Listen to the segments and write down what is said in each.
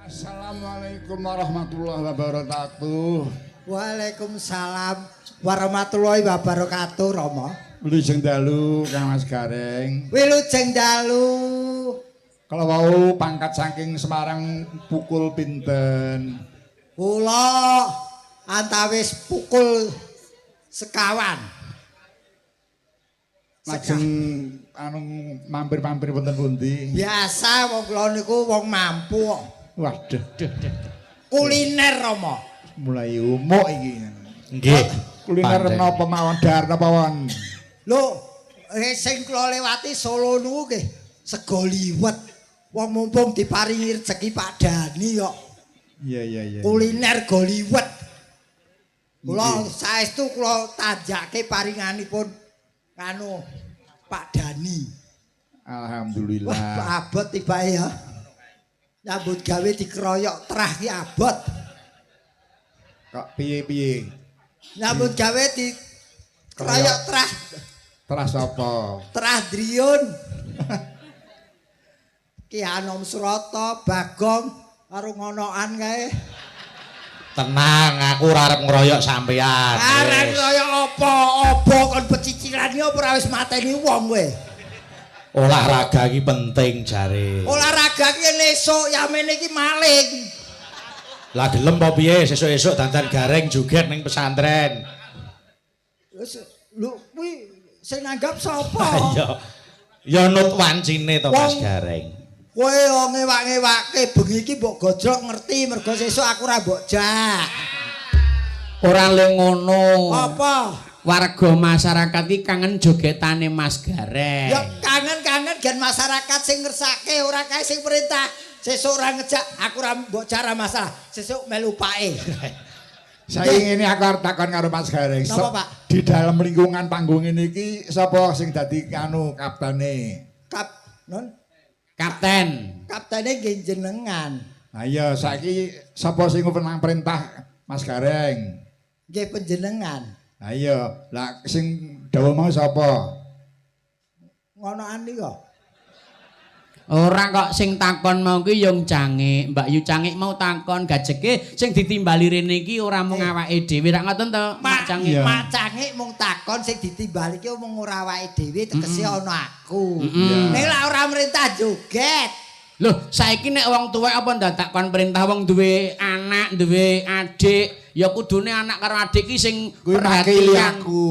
Assalamualaikum warahmatullahi wabarakatuh. Waalaikumsalam warahmatullahi wabarakatuh, Rama. Wilujeng dalu Kang Mas Gareng. Wilujeng dalu. Kalau mau pangkat saking Semarang pukul pinten? Kula antawis pukul sekawan. Lajeng anu mampir-mampir wonten pundi? Biasa wong kula niku wong mampu kok. Waduh, kuliner Rama. mulai umuk iki. Nggih. Kuliner napa mawon dar napa won? Lho, sing kula lewati Solo niku nggih sego liwet. Wong mumpung diparingi rezeki Pak Dani kok. Iya. Kuliner go liwet. Kula saestu kula tanjake paringanipun kanu Pak Dani. Alhamdulillah. Wah, abot tibake ya. Nyambut gawe dikeroyok trah ki abot. Kok piye-piye? Nyambut gawe dikeroyok trah. Teras apa? Trah Driun. Ki Anom Surata, Bagong karo ngonoan kae. Tenang, aku ora arep ngeroyok sampean. Arep ngeroyok apa? Apa kon pecicilan iki ora wis mateni wong kowe. Olahraga iki penting jare. Olahraga ki esuk yamene iki maling. Lah gelem apa piye sesuk-esuk dandan gareng joget ning pesantren. Wis lho kuwi sing nanggap sapa? Ya nut wancine to Mas Wong- Gareng. Kowe ngewak-ngewake bengi iki mbok gojlok ngerti mergo sesuk aku ora mbok jak. Ora le ngono. Apa? Warga masyarakat iki kangen jogetane Mas Gareng. Ya kangen-kangen gen masyarakat sing ngersake ora kae sing perintah. Sesuk ora ngejak aku ora mbok cara masalah. Sesuk melu pake. Saya ini aku arep takon karo Mas Gareng. Napa, Pak? Di dalam lingkungan panggung ini iki sapa sing dadi anu kaptene? Kapten. Kaptene nggih jenengan. Nah iya saiki sapa sing penang perintah Mas Gareng? Nggih panjenengan. Nah iya, lah sing dawuh mau sapa? Ngonoan niku. Ora kok sing takon mau ki Yung Cangik, Mbak Yu Cangik mau takon gajeke sing ditimbali rene iki ora mung awake dhewe rak ngoten to Mbak Cangik. Iya. Mak Cangik mung takon sing ditimbali ki mung ora awake dhewe tegese ana aku. Iya. Ning lak ora merintah joget. Loh, saiki nek wong tuwek apa ndak takon perintah wong duwe anak, duwe adik, ya kudune anak karo adik ki sing Kuwi makili perhatian. aku.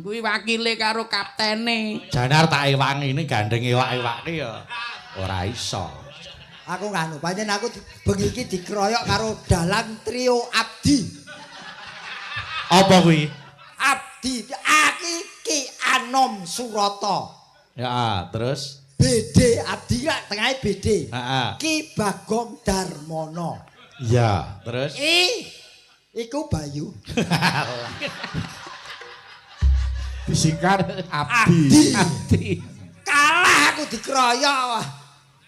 Kuwi wakile karo kaptene. Janar tak ewangi ini gandeng ewak-ewake ya ora iso. Aku nganu, pancen aku bengi iki dikeroyok karo dalang trio Abdi. Apa kuwi? Abdi, aki Ki Anom Surata. Ya, terus BD Abdi lah tengahe BD. heeh. Ki Bagong Darmono. Iya, terus Iku Bayu. Disingkat Abdi. Abdi. Kalah aku dikeroyok.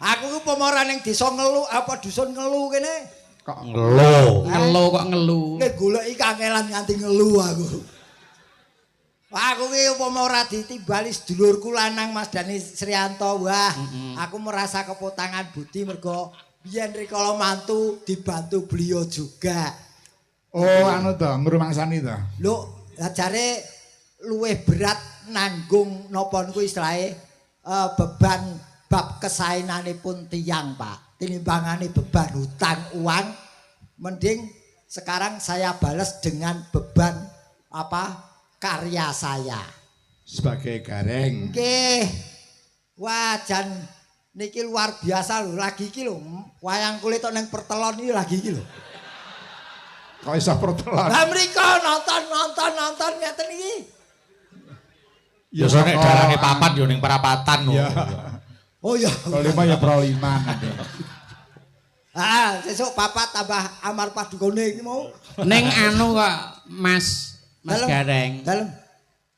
Aku ku pemoran ning desa Ngelu apa dusun Ngelu kene. Kok ngelo. Ngelu kok ngelu. Nek goleki kangelan nganti ngelu aku. Aku ki upama ora ditimbali sedulurku lanang Mas Dani Srianto. Wah, aku merasa kepotangan budi mergo biyen rikala mantu dibantu beliau juga. oh anu to, ngrumangsani to. Lho, jare luwih berat nanggung napa niku istilahe beban bab kesaenanipun tiyang, Pak. Tinimbangane beban hutang uang, mending sekarang saya balas dengan beban apa? Karya saya. Sebagai Gareng. Nggih. Wah, jan niki luar biasa lho. Lagi iki lho, wayang kulit tok ning pertelon iki lagi iki lho. Kok iso pertelan? Lah mriko nonton ngeten iki. Ya sok nek darange papat yo ning perapatan Ya. Oh ya. Kalau 5 ya proliman. Ah, sesuk papat tambah amar padukone iki mau. Ning anu kok Mas Dalem. Gareng. Dalem.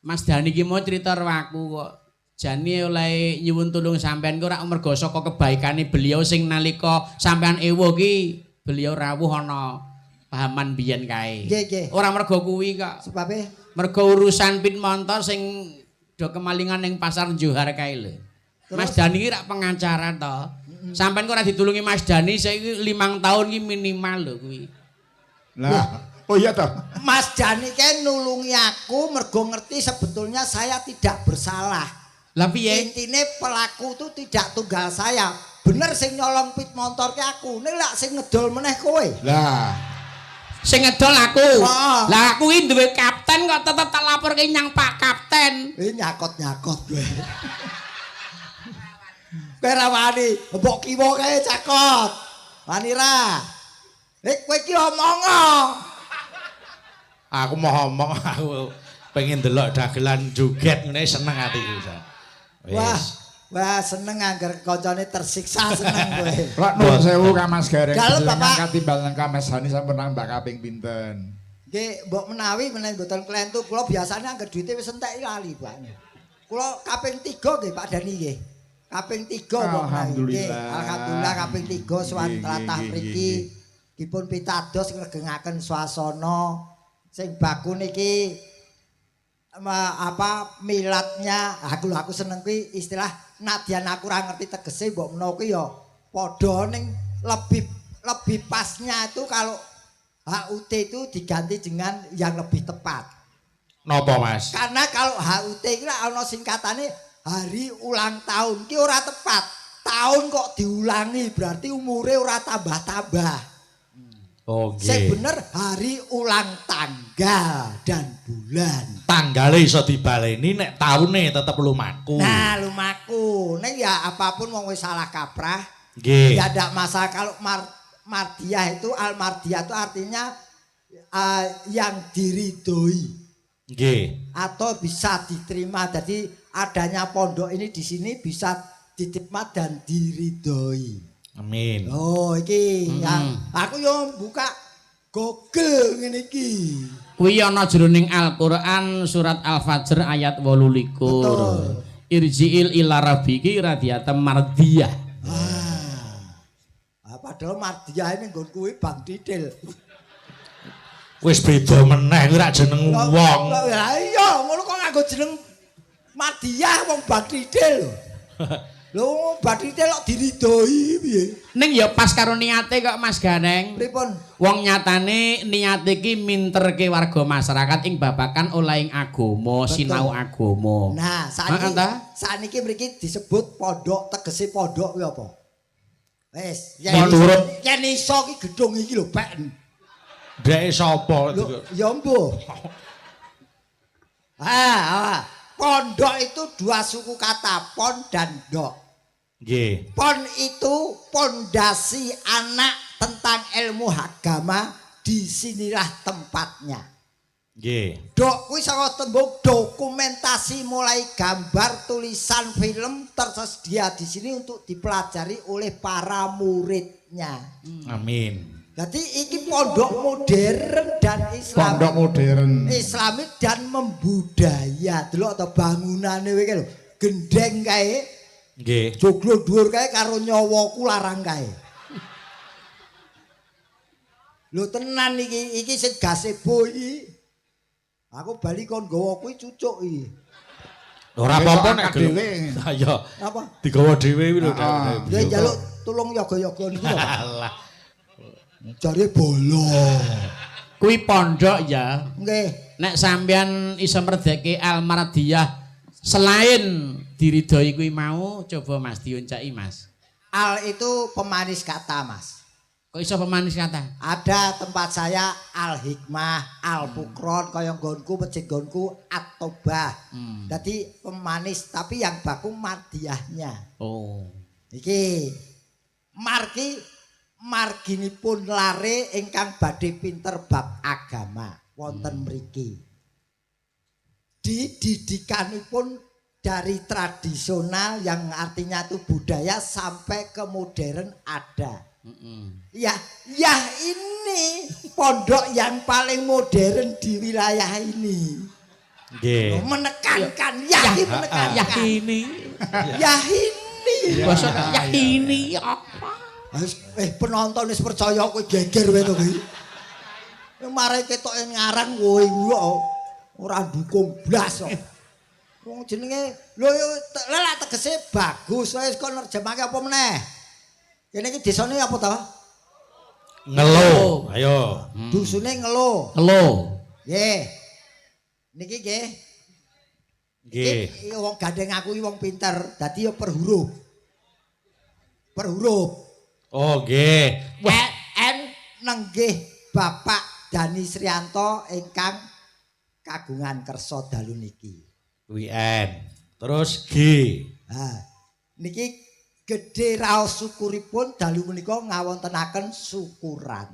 Mas Dani ki mau cerita karo aku kok. Jane oleh nyuwun tulung sampean ku ora mergo saka kebaikane beliau sing nalika sampean ewo ki beliau rawuh ana pahaman biyen kae. Nggih, nggih. Ora mergo kuwi kok. Sebabe Mergo urusan pit montor sing do kemalingan ning pasar Johar kae lho. Mas Dani ki rak pengacara to. Sampeyan kok ora ditulungi Mas Dani saiki 5 tahun ki minimal lho kuwi. Lah, oh iya toh. Mas Dani kan nulungi aku mergo ngerti sebetulnya saya tidak bersalah. Lah piye? Intine pelaku itu tidak tunggal saya. Bener sing nyolong pit motor ke aku. Nek lak sing ngedol meneh kowe. Lah, Sing ngedol aku. Oh. Lah aku iki duwe kapten kok tetep tak laporke nyang Pak Kapten. Nyakot-nyakot kowe. Kowe ra wani, mbok kiwa kae cakot. Wani ra. Kowe iki omong. Aku mau ngomong aku pengen delok dagelan joget ngene seneng atiku. Wah, wah seneng anggar kancane tersiksa seneng kowe. lak nuwun sewu Kang Mas Gareng. Dalem, Bapak. Ngangkat timbalan Kang Mas Hani sampun nambah kaping pinten. Nggih, mbok menawi menawi mboten klentu kula biasanya anggar duite wis entek lali, Pak. Kula kaping 3 nggih Pak Dani nggih. Kaping 3 mbok menawi. Alhamdulillah. Nggih, alhamdulillah kaping 3 sowan Nggih, tlatah nggih, mriki dipun pitados ngregengaken swasana sing baku niki milatnya aku seneng kuwi istilah nadyan aku ora ngerti tegese mbok menawa kuwi ya padha ning lebih pasnya itu kalau HUT itu diganti dengan yang lebih tepat. Napa Mas? Karena kalau HUT iki lak ana singkatane hari ulang tahun ki ora tepat. Tahun kok diulangi berarti umure ora tambah-tambah. Oh Sing nggih. bener hari ulang tanggal dan bulan. Tanggale iso dibaleni nek taune tetep lumaku. Nah, lumaku. Nek ya apapun wong wis salah kaprah. Nggih. Ya ndak masalah kalau mardiah itu al-mardiah itu artinya yang diridhoi Nggih. atau bisa diterima. Jadi adanya pondok ini di sini bisa diterima dan diridhoi. Amin. Oh, iki ya. Aku yo buka Google ngene iki. Kuwi ana jroning Al-Qur'an surat Al-Fajr ayat 18. Betul. Irji'il ila rabbiki radiyatan mardiyah. Padahal mardiah ini nggon kuwi Bang Didil. Wis beda meneh kuwi ra jeneng wong. Lah iya, ngono kok nganggo jeneng mardiah wong Bang Didil. Lho, Bang Didil kok diridhoi piye? Ning ya pas karo niate kok Mas Ganeng. Pripun? Wong nyatane niate iki minterke warga masyarakat ing babakan olehing agama, sinau agama. Nah, saniki mriki disebut pondok, tegese pondok kuwi apa? Wis, Miturut. yen iso ki gedung iki lho, Pak. Dek sapa? Lho, ya mbuh. Pondok itu dua suku kata, pon dan dok. Nggih. Pon itu pondasi anak tentang ilmu agama, disinilah tempatnya. Nggih. Dok kuwi saka tembung dokumentasi mulai gambar, tulisan, film tersedia di sini untuk dipelajari oleh para muridnya. Amin. Jadi iki pondok modern dan Islamik. Pondok modern. Islamik dan membudaya. Delok to bangunane kuwi lho. Gendeng kae, Nggih. joglo dhuwur kae karo nyawaku larang kae. Lho tenan iki sing gazebo iki. Aku bali kon nggawa kuwi cucuk iki. Ora apa-apa nek Angkat dhewe. Ha iya. Apa? Digawa dhewe kuwi lho. Ya njaluk tulung yoga-yoga niku lho. Alah. Jare bolo. Kuwi pondok ya. Nggih. Nek sampean iso merdeke al-mardiyah selain diridhoi kuwi mau, coba Mas dioncaki Mas. Al itu pemanis kata, Mas. Kok iso pemanis kata? Ada tempat saya Al-Hikmah, Al-Fukron, kaya nggonku masjid nggonku At-Tobah. Jadi pemanis tapi yang baku mardiyahnya. Oh. Iki marginipun lare ingkang badhe pinter bab agama wonten mriki. Dididikanipun dari tradisional yang artinya itu budaya sampai ke modern ada. Ya ini pondok yang paling modern di wilayah ini. Nggih. Menekankan, menekankan. Yakini. Yahini. Basa yakini apa? Penonton wis percaya kowe geger wae to kuwi. Mare ketoke ngarang kowe ora dukung blas kok. Wong jenenge lho lha tegese bagus wis kon nerjemahke apa meneh? Kene iki desane apa ta? Ngelo. Ayo. Dusune Ngelo. Ngelo. Nggih. Niki nggih. Nggih. Iki wong gandeng aku iki wong pinter, dadi ya per huruf. Per huruf. Oh, nggih. N nenggih Bapak Dani Srianto ingkang kagungan kersa dalu niki. WN. Terus G. Nah, niki gedhe raos syukuripun dalu menika ngawontenaken syukuran.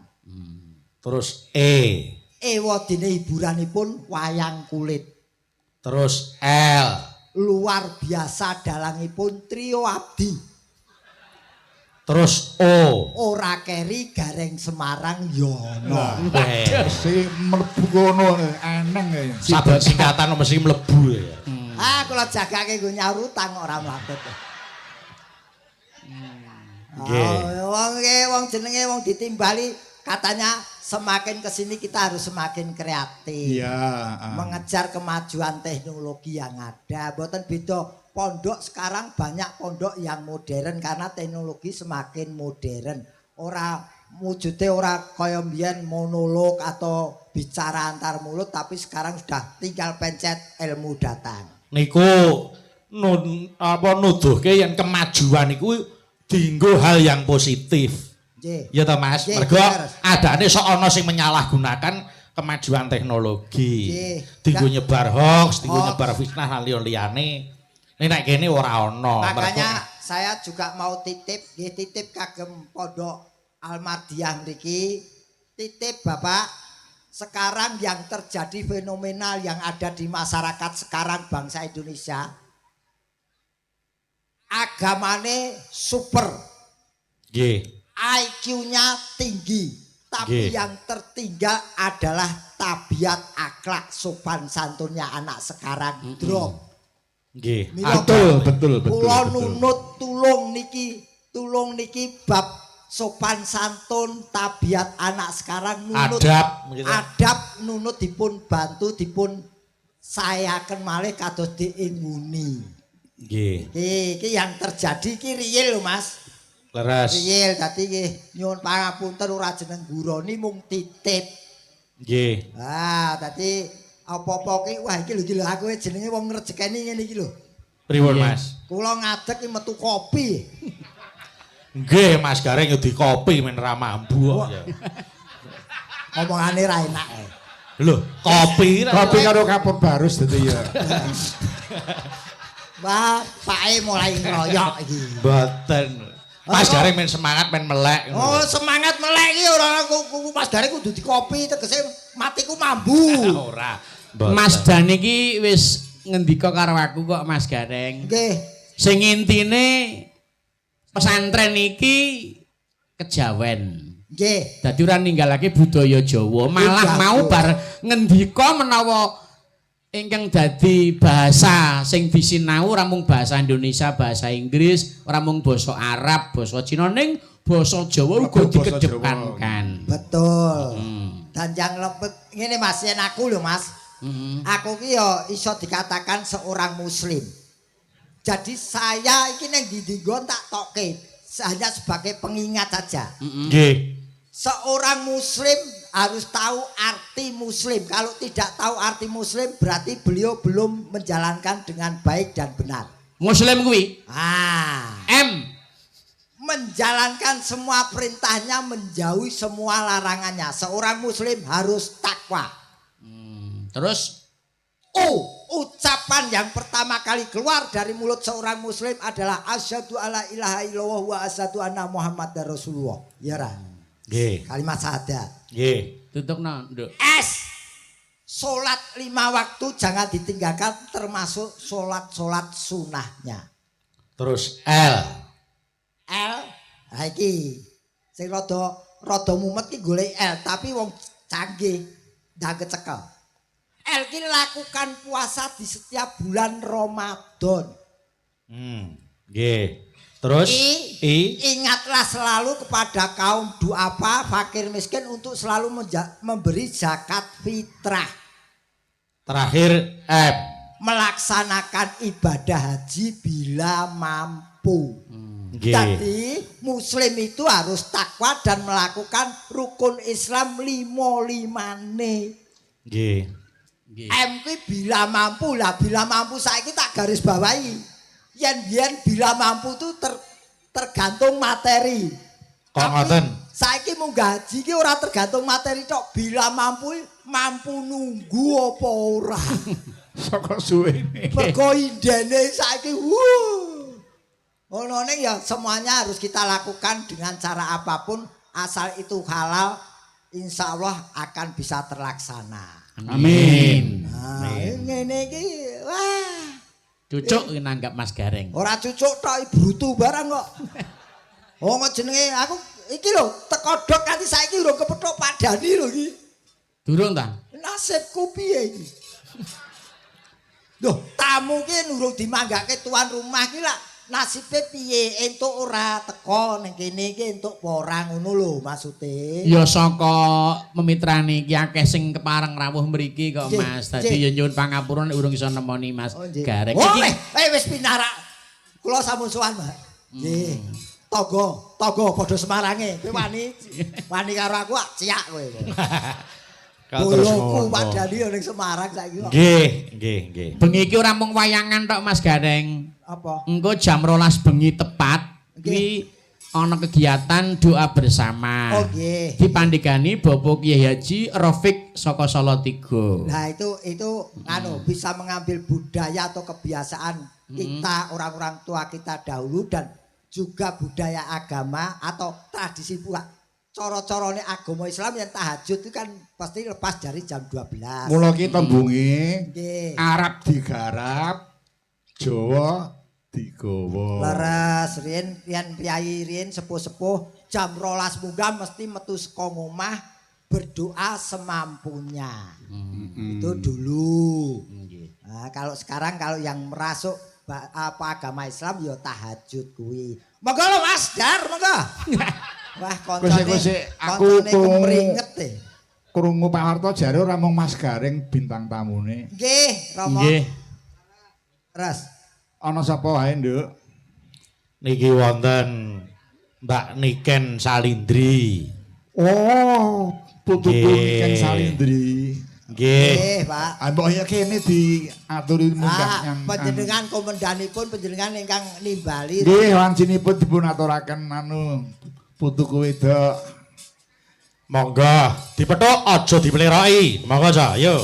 Terus E. Ewadene hiburanipun wayang kulit. Terus L. Luar biasa dalangipun trio abdi. Terus O. Ora keri gareng Semarang yono. Si mlebu kono eneng ya. Saben singkatan mesti mlebu ya. Ah kula jagake nggo nyaur utang ora mlakut. Nggih. Wong jenenge wong ditimbali katanya semakin kesini kita harus semakin kreatif. Iya. Mengejar kemajuan teknologi yang ada. Mboten beda pondok sekarang banyak pondok yang modern karena teknologi semakin modern. Ora wujudnya ora kaya mbiyen monolog atau bicara antar mulut tapi sekarang sudah tinggal pencet ilmu datang. Niku nuduhke yen kemajuan niku dienggo hal yang positif. Nggih. Ya ta Mas, Nggih, mergo bener. adane sok ana sing menyalahgunakan kemajuan teknologi. Nggih. Dienggo nyebar hoax, dienggo Hoax. nyebar fitnah lan liyane. Nek kene ora ana. Makanya saya juga mau titip kagem pondok Almardiah mriki. Titip Bapak, sekarang yang terjadi fenomenal yang ada di masyarakat sekarang bangsa Indonesia. Agamane super, nggih. IQ-nya tinggi, tapi Nggih. yang tertinggal adalah tabiat akhlak sopan santunnya anak sekarang drop. Nggih. Mila Betul. kula nunut tulung niki bab sopan santun tabiat anak sekarang nunut adab nunut dipun bantu dipun sayaken malih kados diinguni. Nggih. Iki yang terjadi iki riyel lho Mas. Leres. Riyel dadi nggih nyuwun pangapunten ora jeneng guroni mung titip. Nggih. Ah dadi apa-apa ki wah iki lho aku jenenge wong ngrejekeni ngene iki lho. Pripun Mas? Kula ngadeg ki metu kopi. Nggih, Mas Gareng yo di kopi men ra mambu kok ya. Ngomongane ra enak. Lho, kopi Kopi karo kapur barus dadi ya. Wah, pake mulai ngeroyok iki. Mboten. Mas Apa? Gareng men semangat men melek. Oh, semangat melek iki ora Mas Dari kudu dikopi tegese matiku mambu. Ora. Mas Dan iki wis ngendika karo aku kok Mas Gareng. Nggih. Sing intine pesantren iki kejawen. Nggih. Dadi ora ninggalake budaya Jawa, malah Iya, mau iya. bar ngendika menawa ingkang dadi bahasa sing disinau ora mung bahasa Indonesia, bahasa Inggris, ora mung basa Arab, basa Cina ning basa Jawa uga Basa Jawa. dikedepankan. Betul. Dan yang lebet ngene Mas, yen aku lho Mas. Aku ki ya iso dikatakan seorang muslim. Jadi saya iki ning ndi-ndi tak tokke hanya sebagai pengingat saja. Nggih. Seorang muslim harus tahu arti muslim. Kalau tidak tahu arti muslim berarti beliau belum menjalankan dengan baik dan benar. Muslim kuwi M. Menjalankan semua perintahnya, menjauhi semua larangannya. Seorang muslim harus takwa. Terus Ucapan yang pertama kali keluar dari mulut seorang muslim adalah asyhadu alla ilaha illallah wa asyhadu anna muhammadar rasulullah. Ya ra. Nggih. Kalimat syahadat. Nggih. tutukno, Nduk. S. Salat 5 waktu jangan ditinggalkan termasuk salat-salat sunahnya. Terus L. L. Ha iki sing rada mumet ki golek L tapi wong canggih ndak kecekel. L ki lakukan puasa di setiap bulan Ramadan. Nggih. Terus I. Ingatlah selalu kepada kaum duafa, fakir miskin untuk selalu memberi zakat fitrah. Terakhir M. Melaksanakan ibadah haji bila mampu. Nggih. Jadi muslim itu harus takwa dan melakukan rukun Islam 5-5-ne. Nggih. Nggih. M kuwi bila mampu lah, bila mampu saiki tak garis bawahi. Yen bila mampu itu tergantung materi. Kok Tapi ngoten? saiki munggah haji ki ora tergantung materi tok, bila mampu nunggu apa ora. Saka suwene. Mergo indene saiki ono ning ya semuanya harus kita lakukan dengan cara apapun asal itu halal, insya Allah akan bisa terlaksana. Amin. Nah, ngene iki wah, Cucuk nanggap Mas Gareng. ora cucuk tok brutu barang kok. Oh jenenge aku iki lho tekodok kanthi saiki urung kepethuk padani lho iki. Durung ta? Nasibku piye iki? Loh, tamu ki urung dimanggake tuan rumah ki lak nasibe piye? Entuk ora teko ning kene iki entuk apa ora ngono lho maksude. Ya saka memitrani iki akeh sing kepareng rawuh mriki kok Nggih, Mas. Dadi ya nyuwun pangapura nek urung iso nemoni Mas Oh, nggih. Gareng. Oh, Iki wis pinarak. Kula sampun sowan, Mbak. Nggih. Togo padha Semarange. Kowe wani karo aku ciak kowe. Kok terus Boloku ngono. padani ning Semarang saiki kok. Nggih. bengi iki ora mung wayangan tok Mas Gareng. Apa? Engko jam 12 bengi tepat kuwi ana kegiatan doa bersama. Oh, nggih. Dipandhigani Bapak Kyai Haji Rafiq saka Salatiga. Nah itu bisa mengambil budaya atau kebiasaan kita orang-orang tua kita dahulu dan juga budaya agama atau tradisi pula. Coro-corone agama Islam yang tahajud itu kan pasti lepas dari jam 12. Mula ki tembunge Nggih. Arab digarap, Jawa digawa. Leres riyen piyai riyen sepuh-sepuh jam 12 munggah mesti metu saka omah berdoa semampunya. Itu dulu. Nah, kalau sekarang kalau yang merasuk agama Islam ya tahajud kuwi. Monggo lho Mas Dar, monggo. Wah, koncone aku kemringet e. krungu Pak Warto jare ora mung Mas Gareng bintang tamune. Nggih, Rama. Nggih. Res. Ana sapa wae, Nduk? Niki wonten Mbak Niken Salindri. Oh, putuku Nggih. Niken Salindri. Nggih. Nggih, Pak. Mbok ya kene diaturi munggah yang Panjenengan komandanipun panjenengan ingkang nimbali. nggih wancinipun dipun aturaken putuku wedok. Monggo dipethuk aja dipeleroki. Monggo aja, yo.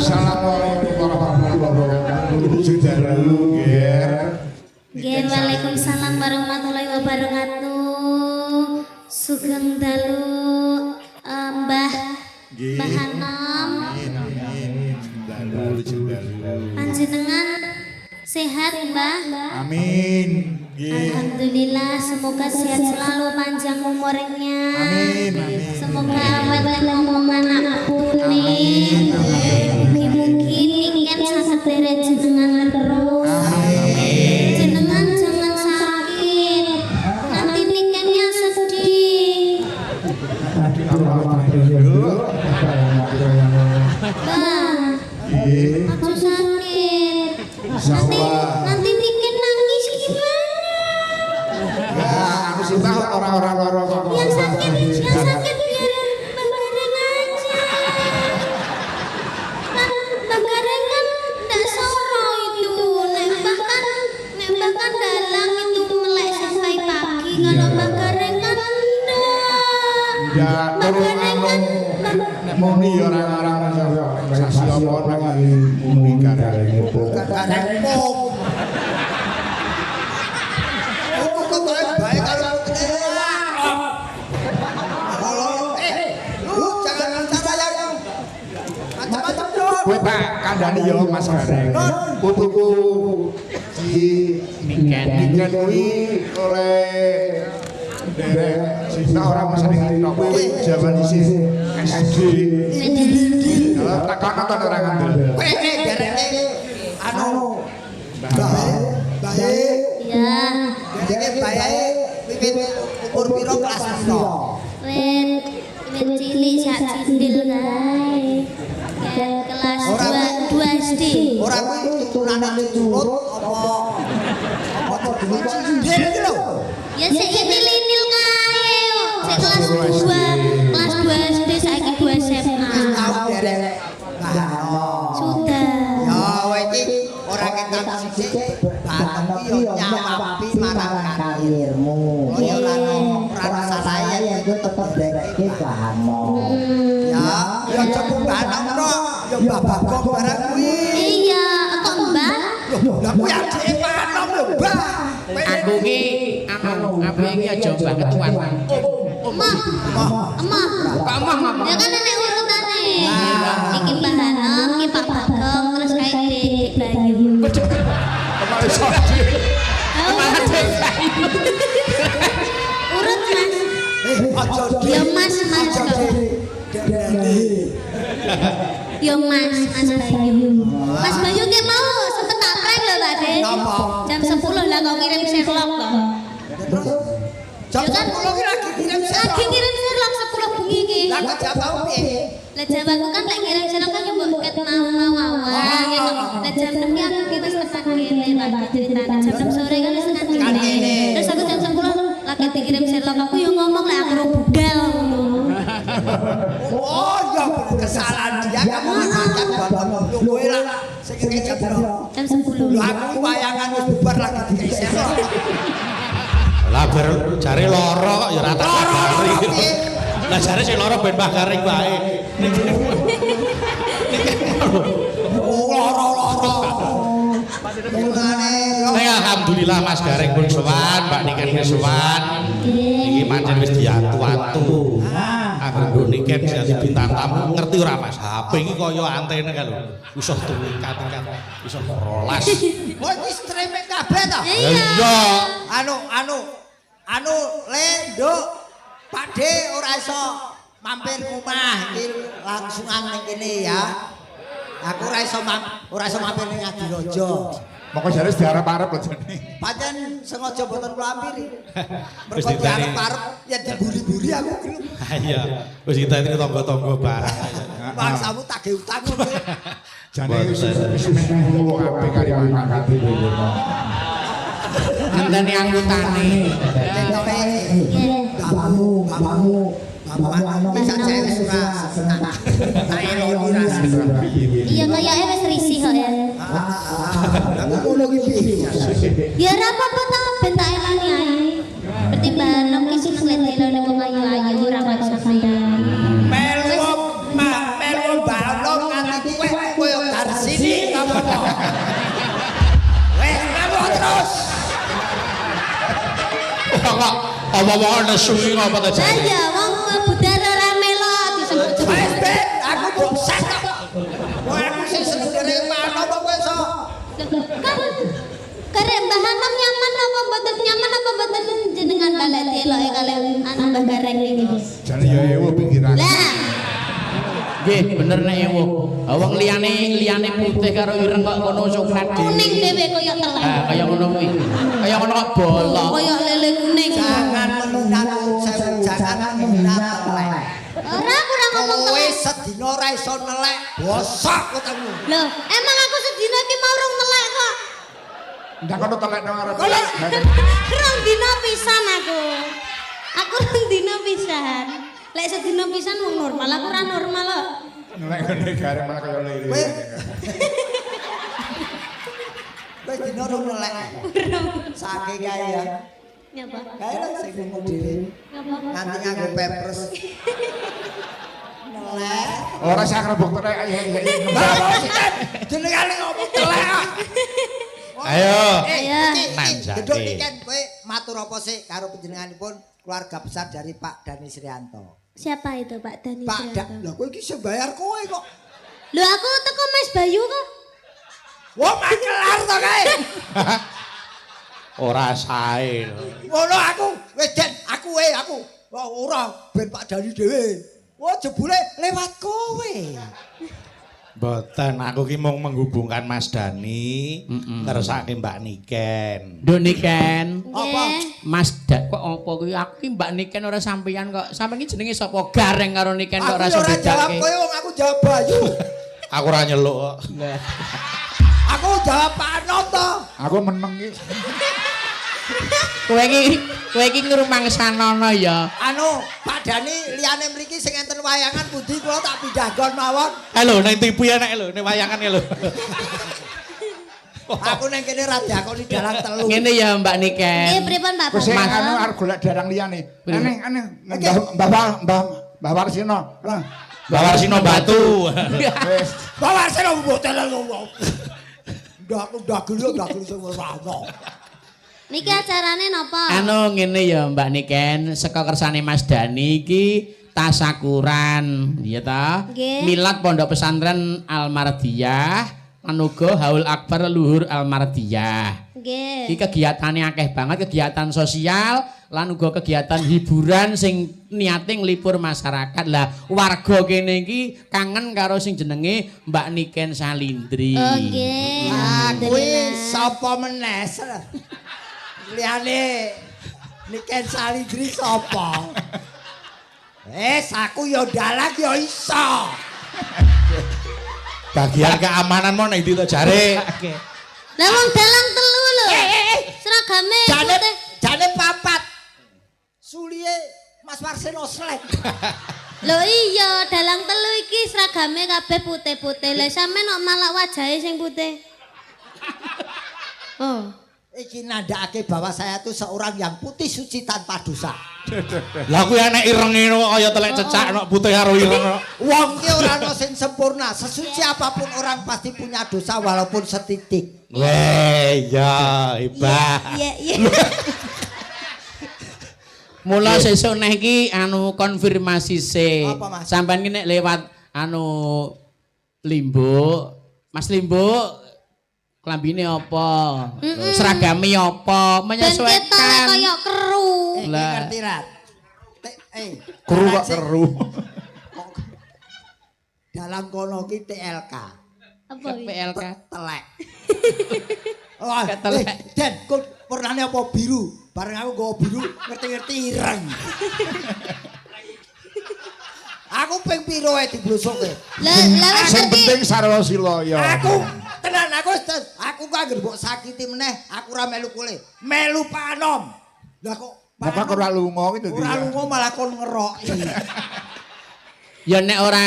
Assalamualaikum warahmatullahi wabarakatuh. Sing dalu nggih. Nggih, Waalaikumsalam warahmatullahi wabarakatuh. Sugeng dalu Mbah Hanom. Panjenengan sehat, Mbah? Amin. Nggih. Alhamdulillah, semoga sehat selalu, panjang umurnya. Amin, amin. Semoga awet lan anak putune. Mungkin niken saged derek jenengan terus. Jenengan jangan sakit. Nanti nikennya sedih. Mbah, aku sakit. Nanti niken nangis gimana? Ya, anu sih Mbah orang-orang loro kok. Yang sakit biar Mbak Gareng aja. Kan Mbak Gareng kan ndak soro itu. Nembak kan dalang itu melek sampai pagi. Kalau Mbak Gareng kan ndak. Ya, Mbak turun Gareng kan nek muni orang-orang sasi apa lagi muni kareng opo. Gareng pom. Aku kok bae karo lu jangan bicara yang macam-macam dong. Kowe tak kandhani ya Mas Gareng. Putuku di Niken. Niken kuwi oleh derek sisa orang mesane tok kuwi jaman isih SD. Kalau tak nonton orang ngandel. Kowe dereke anu bae ya dereke bae wiwit umur piro kelas piro? wit cilik sak cindil kae. Kelas 2 SD. Ora kuwi turunane curut apa cindil iki lho. Ya sik nil-nil kae yo. Sik kelas 2 SD saiki 2 SMA. Tahu derek. Sudah. Ya kowe iki ora ketok sithik batem iki yo nyawapi marang karirmu. Ya ora salah ya itu tetap dereke bahanmu. ya cukup banem kok. Ya babak barang kuwi. Iya, kok Mbah? Lah kuwi adike panom lho, Mbah. Aku ki aku iki aja banget tuan. Emah. Emah. Kok emah ngapa? Ya kan nenek urutane. Iki Mbah Hanom, iki Pak Bagong, terus kae Dik Bayu. Kemarin Urut Mas. Aja Ya Mas kok. Ya Mas Bayu. Mas Bayu ki mau sempet tak prank lho Pak Dik. Napa? Jam 10 lah kok ngirim Sherlock kok. Jam 10 ki lagi kirim Lagi ngirim Sherlock 10 bengi iki. Lah kok jawab piye? Lah jawabanku kan lek ngirim Sherlock kan nyebut ket mau awan gitu. Lah jam 6 ki aku ki wis tekan kene Pak ceritane jam 6 sore kan wis tekan kene. Terus aku jam 10 lagi dikirim Sherlock aku yo ngomong lek aku ro budal. Oh, ya kesalahan dia kamu ngangkat bapak kowe lah sing jam berapa? Jam 10. Lho aku wayangan wis bubar lagi dikisir. Lah bar jare lara kok ya ora tak kabari. Lah jare sing lara ben Mbah Gareng bae. Lara-lara. Ning alhamdulillah Mas Gareng pun sowan, Mbak Niken wis sowan. Iki pancen wis diatu-atu. Anggo Niken dadi bintang tamu ngerti ora Mas? HP iki kaya antene kan lho. Iso tulikat-tulikat, iso rolas. Oh, iki streaming kabeh ta? Iya. Anu le nduk Pak De ora iso mampir omah iki langsungan ning kene ya. Aku ora iso mampir ning Adirojo. Moko jare diarep-arep lho jane. Pancen sengaja boten kula ampiri. Wis Mergo ditani. diarep-arep ya diburi-buri aku gelem. Ha iya. Wis ditani tangga-tangga barang. Bangsamu tagih utang kowe. Jane wis meh wong kabeh kari mangkat iki. Ngenteni anggotane. Tentoke Bapakmu bisa cewek suka senang. Tak eloni rasane. Iya kayaknya wis risih kok ya. Aku ngono ki piye? Ya ora apa-apa ta ben tak elani ae. Pertimbangan ki seneng lelone wong ayu-ayu ora kok sampeyan. Melu balong nganti kowe dari sini kamu. Wes kamu terus. Kok apa-apa nesu iki apa ta Lah jare? ya wong budal ora melok disebut Wes Ben, aku bosan kok. Kowe aku sing seneng dari mana kok kowe iso Kan karek Mbah Hanom nyaman apa mboten nyaman apa mboten jenengan kalek dieloke kalek anak Mbah Gareng iki. Jane ya ewo pikiran. Lah, Nggih, bener nek ewo. Wong liyane putih karo ireng kok kono coklat kuning dhewe koyo telek. kaya ngono kuwi. Kaya ngono kok bolong. Koyo lele kuning. Jangan menunat sewu, jangan menunat telek. Ora kurang ngomong Kowe telek. sedina ora iso nelek, bosok ketemu. Loh, emang aku sedina iki mau rong telek kok. Ndak kono telek nang arep. Rong dina pisan aku. Aku rong dina pisan. Lek sedina pisan wong normal, aku ora normal kok. Nek ngene gareng malah kaya lele. Kowe Kowe dina rong nelek. Saking kae ya. Nyapa? Kae lah sing ngomong dhewe. Nyapa? Nganti nganggo pepres. Nelek. Ora sak rebuk telek ayo. Jenengane ngomong telek. Ayo. Ayo. Manjane. Gedung iki kan kowe matur apa sih karo panjenenganipun keluarga besar dari Pak Dani Srianto. Siapa itu Pak Dani Pak Srianto? Lah kowe iki sing bayar kowe kok. Lho aku teko Mas Bayu kok. Wah makelar to kae. Ora sae. Ngono aku wis Den, aku. Wah ora ben Pak Dani dhewe. Wah jebule lewat kowe. Mboten, aku ki mung menghubungkan Mas Dani ngersake Mbak Niken. Doniken. Apa? Mas Dak kok apa kuwi aku ki Mbak Niken ora sampeyan kok. Sampeyan iki jenenge sapa? Gareng karo Niken kok Aku ora ora iso jawab bedake. kowe wong aku jawab Bayu. Aku ora nyeluk kok. Aku jawab Pak Anoto. Aku meneng iki. Kowe iki ngrumangsanono ya. Anu, Pak Dani liyane mriki sing enten wayangan pundi kula tak pindahgon mawon. Halo, nang TV ya nek lho, ning wayangan ya lho. Aku nang kene ra diakoni dalang telu. Ngene ya Mbak Niken. Nggih pripun Pak Wis Bapak? anu arep golek darang liyane. Aneh. Mbah Warsino. Mbak Warsino Batu. Wis. Bawa sira mboten ngomong. Ndak gelu sing ora ono. Niki acarane napa? Anu ngene ya Mbak Niken, saka kersane Mas Dani iki tasakuran, iya ta? Nggih. Milad Pondok Pesantren Al-Mardiyah, lan uga Haul Akbar Luhur Al-Mardiyah. Nggih. Iki kegiatane akeh banget, kegiatan sosial lan uga kegiatan hiburan sing niate nglipur masyarakat. Lah warga kene iki kangen karo sing jenenge Mbak Niken Salindri. Oh nggih. Ah, kuwi Alhamdulillah. sapa meneh? Liyane Niken Salindri sapa? Aku ya dalang ya iso. Bagian keamanan mau nang ndi to jare? Lah wong dalang telu lho. Seragame putih. Jane papat. Suliye Mas Warsino slek. Lho iya, dalang telu iki seragame kabeh putih-putih. Lah sampean kok malah wajahe sing putih. Oh. Iki nandakake bahwa saya tuh seorang yang putih suci tanpa dosa. Lah kuwi nek irenge kaya telek cecak nek putih karo ireng kok. Wong ki ora ono sing sempurna. Sesuci apapun orang pasti punya dosa walaupun setitik. Weh, ya hebat. Iya. Mula sesuk neh iki anu konfirmasi se. Apa, Mas? Sampeyan ki nek lewat anu Limbo, Mas Limbo klambine apa? Seragame apa? Ben ketone Menyesuaikan. kaya keru. Lah. Ngerti rat? Keru kok sih, keru. dalam kono ki TLK. Apa iki? PLK. Telek. Wah, Ketelek. Den, kok warnane apa biru? Bareng aku nggawa biru, ngerti-ngerti ireng. Aku ping piro ae diblosoke. Lah wis Sing ngerti. penting sarwa sila ya. Aku tenan aku kok anggere mbok sakiti meneh, aku ora melu kule. Melu panom. Lah kok Bapak ora lunga iki dadi. ora lunga malah kon ngeroki. Ya nek ora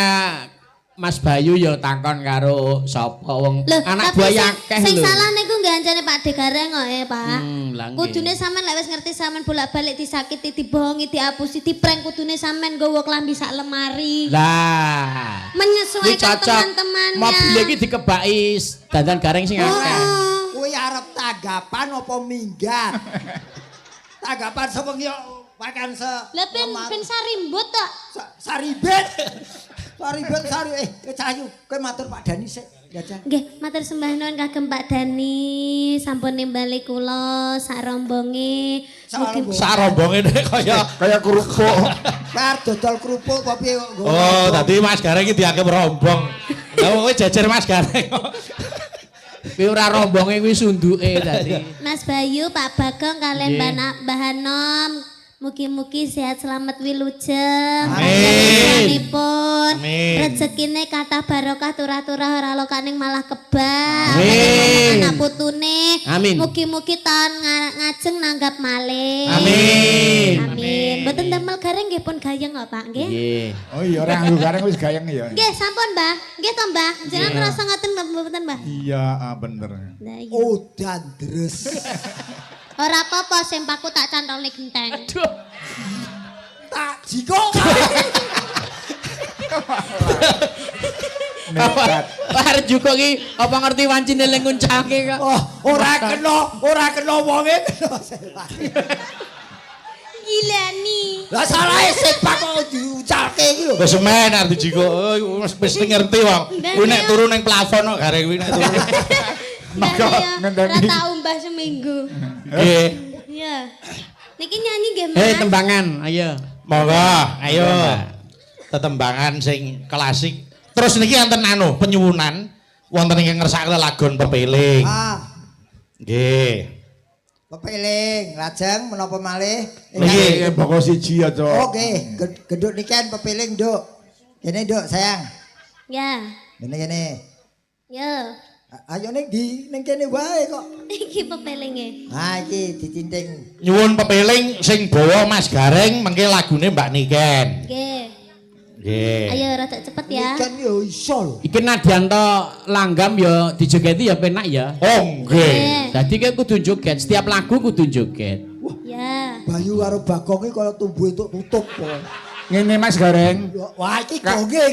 Mas Bayu ya takon karo sapa wong Loh, anak tapi buaya sing- akeh Sing lho. salah niku gancane Pak Degareng kok Pak. Lah nggih. Kudune sampean lek wis ngerti sampean bolak-balik disakiti, dibohongi, diapusi, diprank kudune sampean nggawa klambi sak lemari. Lah. Kuwi Menyesuaikan cocok. teman-temannya. Mobil iki dikebaki dandan gareng sing akeh. Oh. Kuwi arep tagapan apa minggat? Tagapan sewengi makan se. Lah ben sarimbut tok. saribet. Paribet sari Cahayu, kowe matur Pak Dani sik. Jajal. Nggih, matur sembah nuwun kagem Pak Dani, sampun nimbali kula sak rombonge. Sak rombonge nek kaya kerupuk. Bar dodol kerupuk apa piye kok. Oh, dadi Mas Gareng iki dianggep rombong. Lah kowe jejer Mas Gareng. Kuwi ora rombonge kuwi sunduke dadi. Mas Bayu, Pak Bagong kalian Mbah Hanom. Mugi-mugi sehat selamat wilujeng. Amin. Amin. Rezekine kathah barokah turah-turah ora lokaning malah kebak. Amin. Anak putune. Amin. Mugi-mugi tahun ngajeng nanggap malih. Amin. Amin. Mboten damel gareng nggih pun gayeng kok Pak nggih. Nggih. Oh iya ora nganggo gareng wis gayeng ya. Nggih sampun Mbah. Nggih to Mbah. Jenengan ngrasa ngoten mboten Mbah? Iya, bener. Lah iya. Oh dandres. Ora apa-apa sempaku tak cantolne genteng. Tak jiko. Nekat. Arep juga ki apa ngerti wancine ning nguncake kok. Oh, ora kena wonge kena sepak. Gila nih. Lah salahe sepak kok diucalke iki lho. Wis men arep dijiko. Wis ngerti wong. Kuwi nek turu ning plafon kok Gareng kuwi nek turu. Maka ngenteni. Rata umbah seminggu. Nggih. Iya. Niki nyanyi nggih, Mas. Tembangan, ayo. Monggo, ayo. Tetembangan sing klasik. Terus niki enten anu penyuwunan wonten ingkang ngersakaken lagon pepeling. Ah, Nggih. pepeling, lajeng menapa malih? Iki boko siji aja. Oke, geduk niken pepeling, Nduk. Kene, Nduk, sayang. Ya. Kene. Yo. Ayo ning ndi? Ning kene wae kok. Iki pepelinge. Ha iki ditinting. Nyuwun pepeling sing bawa Mas Gareng mengke lagune Mbak Niken. Nggih. Nggih. Ayo rada cepet ya. Kan yo iso lho. Iki Nadianto langgam ya dijogeti ya penak ya. Oh nggih. Dadi kowe kudu joget, setiap lagu kudu joget. Ya. Bayu karo Bagong iki kaya tumbuh entuk tutup kok. Ngene Mas Gareng. Wah iki gonge.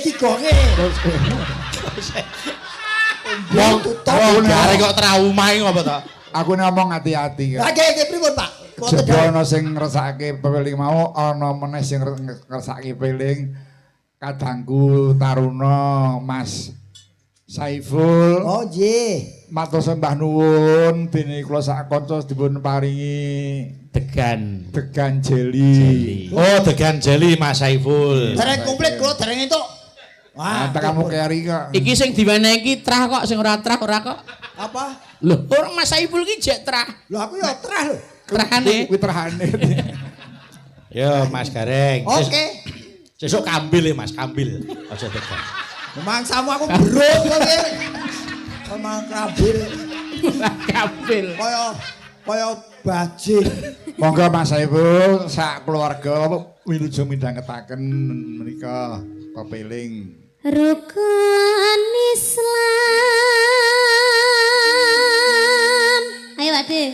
Wong Gareng kok trauma iki apa to? Aku ngomong hati-hati kan. Lah nggih pripun, Pak? Jebul ana sing ngresake pepeling mau, ana meneh sing ngresake pepeling kadangku Taruna Mas Saiful. Oh nggih. Matur sembah nuwun dene kula sak kanca dipun paringi Degan. degan jeli. Oh, degan jeli Mas Saiful. Dereng komplit kula dereng entuk. Wah, Nanti kamu keri kok. Iki sing diwenehi iki trah kok, sing ora trah ora kok. apa? Lho, ora Mas Saiful iki jek trah. Lho aku ya trah lho. Trahane. Kuwi terhane. Yo Mas Gareng. Oke. Sesuk kambil ya Mas, kambil. Aja degan. Memangsamu aku berut kok iki. Memang krabil Kapil. kaya bajing. Monggo Mas Saiful sak keluarga wilujeng midhangetaken menika pepeling. Rukun Islam. Ayo Ade.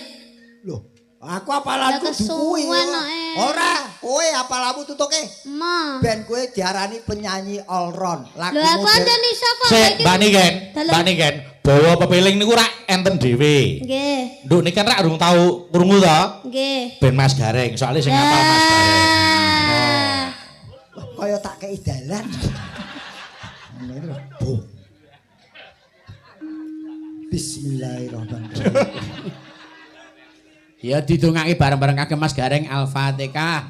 Loh, aku apalaku Ya dukuwi. kesuwen kok, Ora, kowe apalamu tutuke. Ma. Ben kowe diarani penyanyi all round. Lho aku anjen iso kok. Sik, Mbak Niken, Mbak Niken, bawa pepeling niku rak enten dhewe. Nggih. Nduk niken rak urung tau krungu to? Nggih. Ben Mas Gareng, soalnya sing ngapal Mas Gareng. Kaya tak kei dalan. Ngene lho, Bu. Bismillahirrahmanirrahim. Ya didongake bareng-bareng kagem Mas Gareng Al-Fatihah.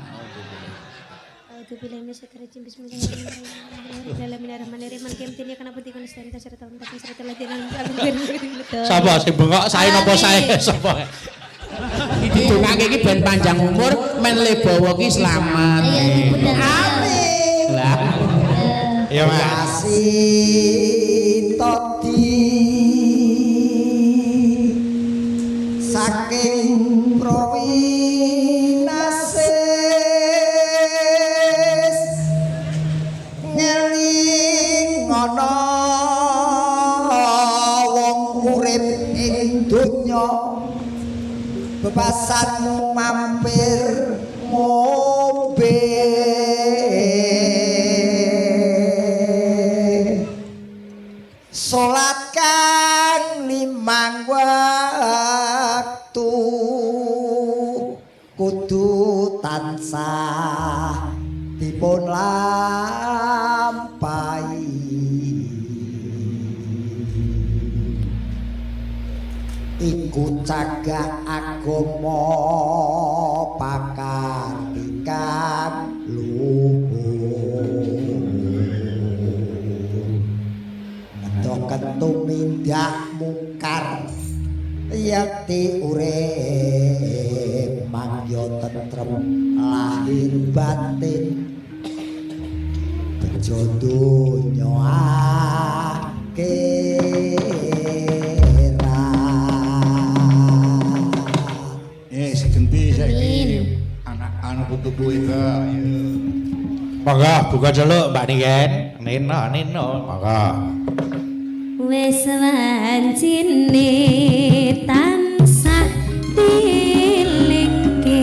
Auzubillahi minasyaitonir rajim. Bismillahirrahmanirrahim. Sapa sing bengok sae napa sae sapa? Iki didongake iki ben panjang umur, men lebawa ki selamat. Amin. Lah, Iya Mas. Kasih toti saking Prowinasis ngeling ana wong urip ing donya bebasan mampir salat kang 5 waktu kudu tansah dipun lampahi iku cagak agama pakartikan luhur ngedoken tumindak mungkar yati urip mangya tentrem lahir batin bejo donya Segenti saiki anak putuku itu. Monggo buka celuk Mbak Niken. Nino. Monggo. Wes wancine tansah dilingke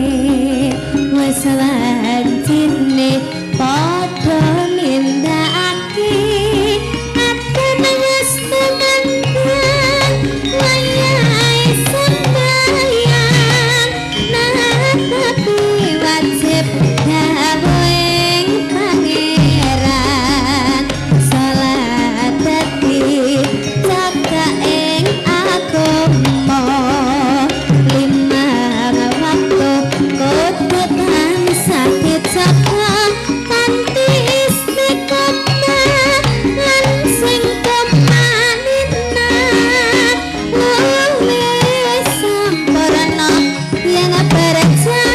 wes wancine padha nindakake aten wis temen wayahe sembayang tapi wajib dawuhing pangeran salat dadi jaga ing agama limang waktu kudu tansah dijaga kanthi istiqomah lan sing kemanina luwih sampurna yen berjamaah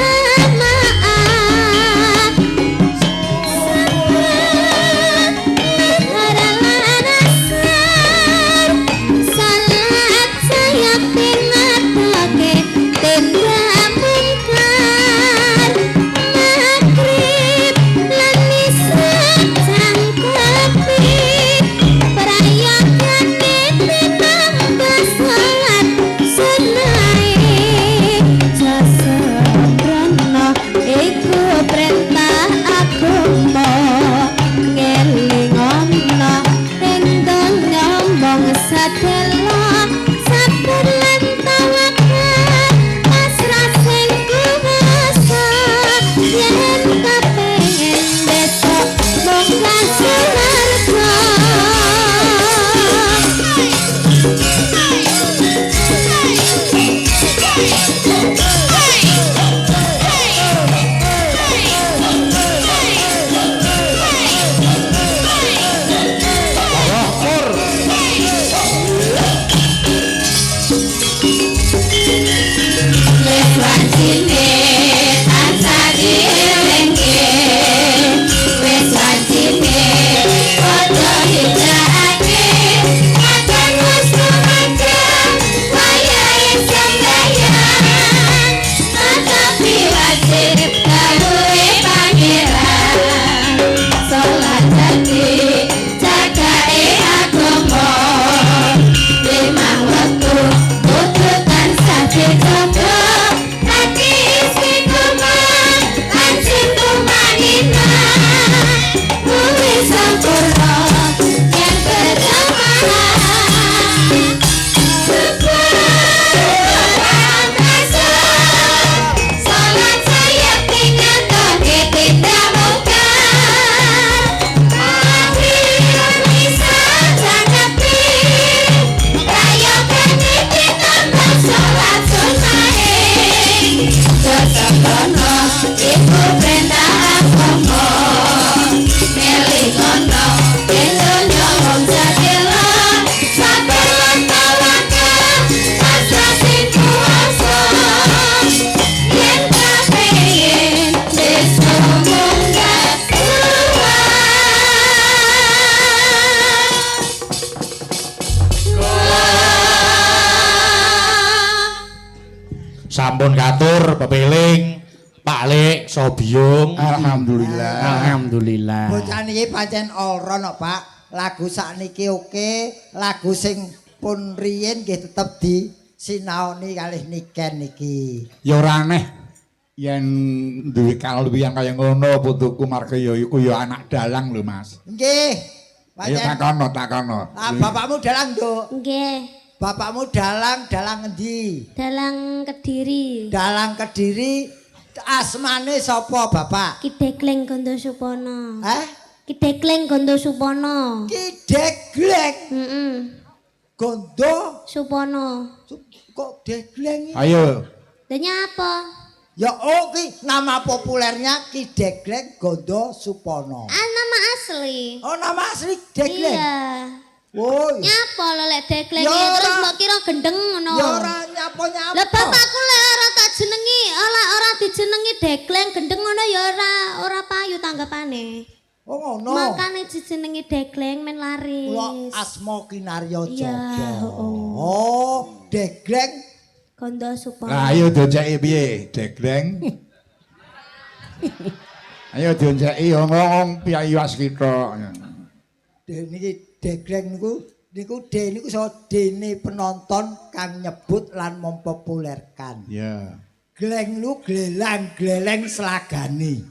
salat saya pinatake tenda mungkar magrib lan isya cangkepi perayakane tinambah salat sunai jasrana iku perintah agama ngelingana ing donya mong sadelo sabar lan tawakal pasrah sing kuwasa yen kepengin besok mung kasuwarga wis wancine tansah dilingke wis wancine padha hijrahake akan wis tumakan wayahe sembayang tapi wajib dawuhe pangeran salat dadi jagake agama limang waktu kudu tansah dijaga hati istiqomah lan cintumanina luwih sampurna yen berjamaah salat saya pinatake tindak mungkar magrib isa cangkepi rayakane ditambah salat sunai sesempurna iku perintah agama ngelingana ing donya wong sadelo sabar lan tawakal pasrah sing kuwasa yen kepengin besok mung Sampun katur pepiling Pak Lik Sobiung. Alhamdulillah. Alhamdulillah. Bocah niki pancen all-round kok, Pak. Lagu sakniki oke, lagu sing pun riyin nggih tetep disinaoni kalih Niken niki. Ya ora aneh yen duwe kaluwihan kaya ngono putuku marga ya iku ya anak dalang lho Mas. Nggih. Ayo takono. Ah, bapakmu dalang, Nduk. nggih Bapakmu dalang ngendi? dalang Kediri Dalang Kediri. Asmane sapa, Bapak? Kidekleng Gondo Supono Kidekleng Gondo Supono Kidekleng heeh Gondo Supono Kok Degleng? Ayo. Danya apa? Ya ki nama populernya Ki Degleng Gondo Supono. Nama asli. Oh nama asli Degleng. Iya. Woi. Nyapa lo lek dekleng Ya terus ora. mbok kira gendeng ngono. Ya ora nyapa-nyapa. Lah bapakku lek ora tak jenengi, ora dijenengi dekleng gendeng ngono ya ora payu tanggapane. Oh ngono. Makane dijenengi dekleng men laris. Kula Asma Kinarya Iya, Joko. oh. Oh, Degleng. Kondo Supono. Lah ayo dionceki piye, Degleng? Ayo dionceki ngomong piyayi waskita. Niki Degleng niku niku dene penonton kang nyebut lan mempopulerkan. Ya. Gleng lu glelang-gleleng selagane.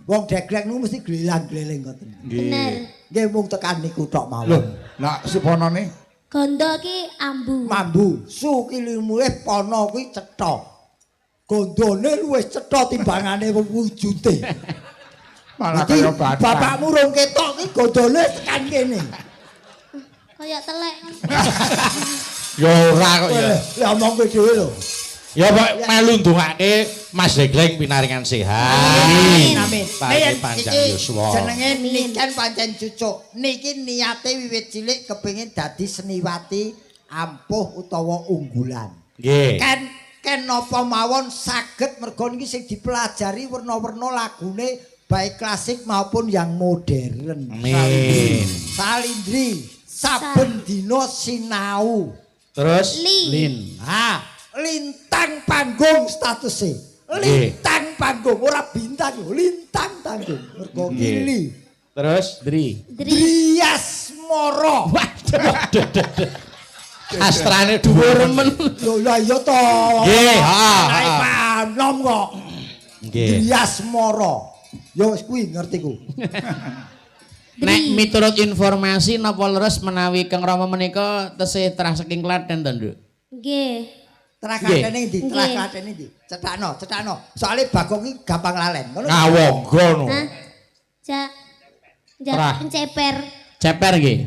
Wong Degleng niku mesti glelang-gleleng ngoten. Bener. Nggih mung tekan niku tok Loh, mawon. lah Suponone Kondo ki ambu. Mambu, su ki luwih pono kuwi cetha. Gondone luwih cetha timbangane wujude. malah Dadi kaya batang. bapakmu rong ketok ki gondone tekan kene. Kayak telek. Ya ora kok ya. Ya omong kowe dhewe lho. Ya pok melu ndongake Mas Degleng pinaringan sehat. Amin. Paling panjang yuswa. Jenenge niken pancen cucuk. Niki niate wiwit cilik kepengin dadi seniwati ampuh utawa unggulan. Nggih. Ken napa mawon saged mergo niki sing dipelajari werna-werna lagune baik klasik maupun yang modern. Amin. Salindri saben dina sinau. Terus Lin. Lintang panggung statusnya. Lintang panggung ora bintang lho, lintang panggung. Mergo Nggih. gili. Terus Dri. Drias Moro. Astrane dhuwur men. Lho lah iya to. Nggih, Naik panom kok. Nggih. Drias Moro. Yo wis kuwi ngerti ku. Nek miturut informasi napa leres menawi Kang Rama menika tesih trah saking Klaten to, Nduk? Nggih. Terah Nggih. Klaten ndi? Terah Klaten ndi? Cetakno. Soale Bagong iki gampang lalen. Ngono. Ngawonggo no. Hah? Terah. Ceper. Ceper nggih.